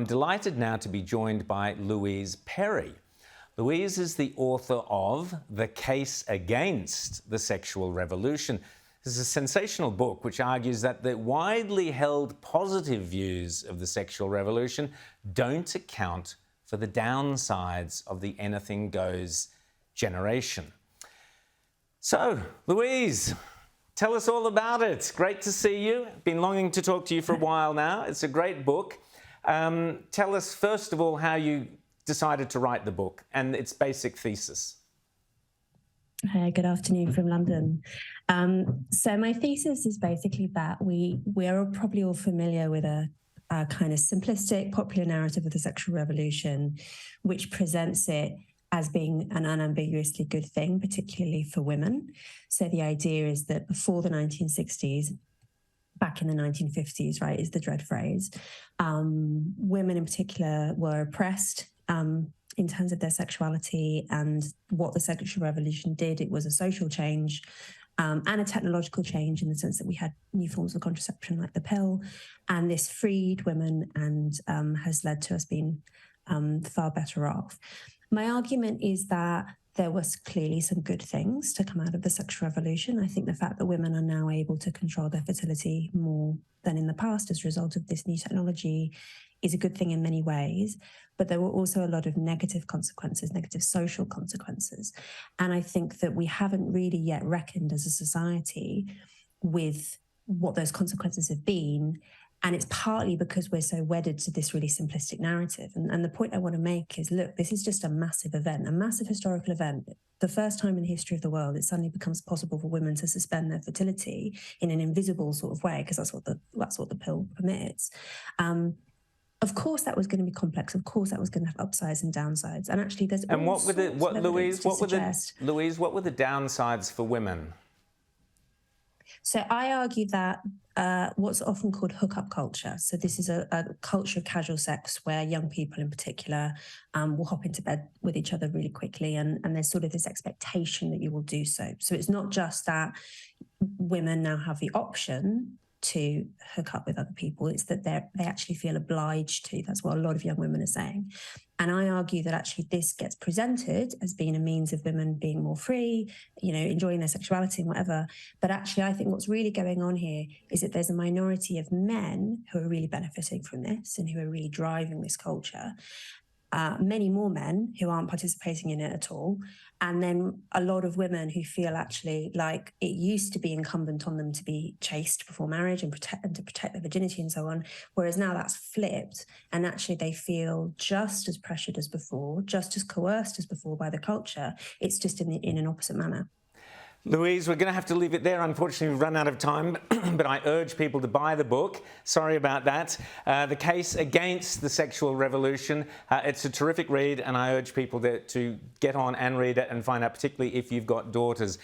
I'm delighted now to be joined by Louise Perry. Louise is the author of The Case Against the Sexual Revolution. This is a sensational book which argues that the widely held positive views of the sexual revolution don't account for the downsides of the anything goes generation. So, Louise, tell us all about it. Great to see you. Been longing to talk to you for a while now. It's a great book. Tell us, first of all, how you decided to write the book and its basic thesis. Hi, good afternoon from London. So my thesis is basically that we are probably all familiar with a kind of simplistic popular narrative of the sexual revolution, which presents it as being an unambiguously good thing, particularly for women. So the idea is that before the 1960s, back in the 1950s, right, is the dread phrase, women in particular were oppressed in terms of their sexuality, and what the sexual revolution did, it was a social change and a technological change in the sense that we had new forms of contraception like the pill, and this freed women and has led to us being far better off. My argument is that there was clearly some good things to come out of the sexual revolution. I think the fact that women are now able to control their fertility more than in the past as a result of this new technology is a good thing in many ways, but there were also a lot of negative consequences, negative social consequences. And I think that we haven't really yet reckoned as a society with what those consequences have been. And it's partly because we're so wedded to this really simplistic narrative. And the point I want to make is, look, this is just a massive event, a massive historical event. The first time in the history of the world, it suddenly becomes possible for women to suspend their fertility in an invisible sort of way, because that's what the pill permits. Of course, that was going to be complex. Of course, that was going to have upsides and downsides. And actually, there's and what were the Louise? What were the downsides for women? So I argue that what's often called hookup culture. So this is a culture of casual sex where young people in particular will hop into bed with each other really quickly. And there's sort of this expectation that you will do so. So it's not just that women now have the option to hook up with other people, it's that they actually feel obliged to. That's what a lot of young women are saying. And I argue that actually this gets presented as being a means of women being more free, enjoying their sexuality and whatever. But actually, I think what's really going on here is that there's a minority of men who are really benefiting from this and who are really driving this culture. Many more men who aren't participating in it at all. And then a lot of women who feel actually like it used to be incumbent on them to be chaste before marriage and to protect their virginity and so on. Whereas now that's flipped, and actually they feel just as pressured as before, just as coerced as before by the culture. It's just in an opposite manner. Louise, we're going to have to leave it there. Unfortunately, we've run out of time, but I urge people to buy the book. Sorry about that. The Case Against the Sexual Revolution. It's a terrific read, and I urge people to get on and read it and find out, particularly if you've got daughters.